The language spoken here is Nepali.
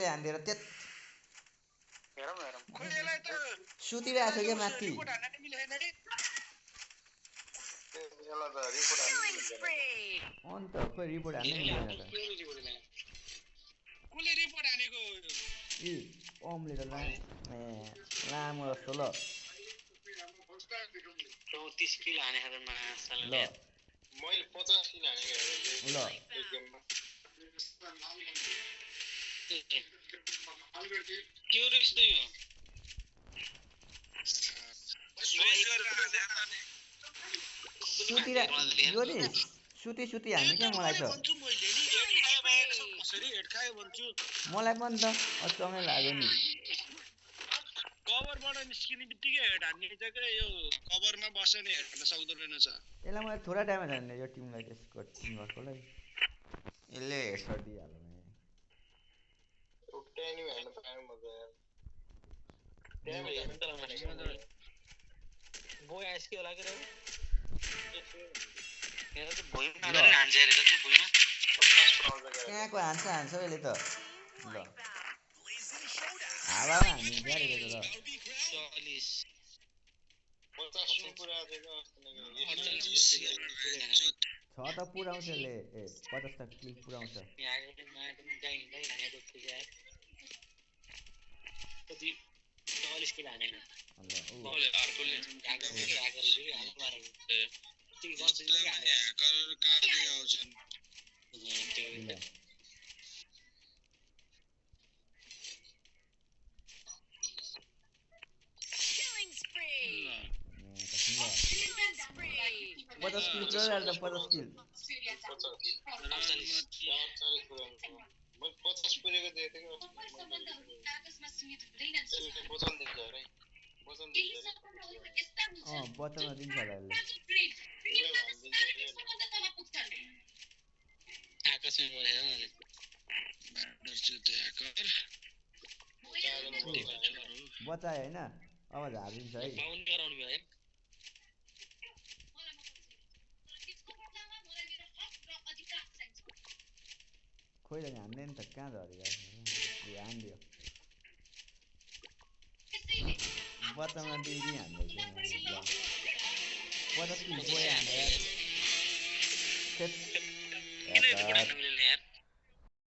पट्टै हान्दिएर त्यत हेरौँ हेरौँ खोइ यसलाई त सुतिरहेको थियो क्या माथि रिपोर्ट हान्न नि मिलेन रे यसलाई त रिपोर्ट हान्न मिल्दैन अन्त खोइ रिपोर्ट हान्नै मिल्दैन त कसले रिपोर्ट हानेको ए ओमले त लामो जस्तो ल 34 किलो हाने खादर ल मैले 50 किलो हानेको ल एक गेममा के रहेछ त यो सुती हान्ने क्या मलाई त मलाई पनि त अचम्मै लाग्यो नि कभरबाट निस्किने बित्तिकै हेड हान्ने क्या यो कभरमा बस्यो नि हेड हान्न सक्दो रहेनछ यसलाई मैले थोरै ड्यामेज हान्ने यो टिमलाई त्यसको टिमवर्कलाई यसले हेडसट दिइहाल्यो कहाँको हान्छ यसले त ल हावामा हानिन्छ यार यसले त छ त पुऱ्याउँछ यसले 50 तक किल पुऱ्याउँछ पचास किल पुऱ्याइहाल्छ 50 किल बचाउन दिन्छ होला बचायो होइन अब झारिन्छ है खोइ जाने हान्ने नि त कहाँ झऱ्यो हानिदियो बचाउन दिदी हान्दै थियो 50 किल पुरै हानेर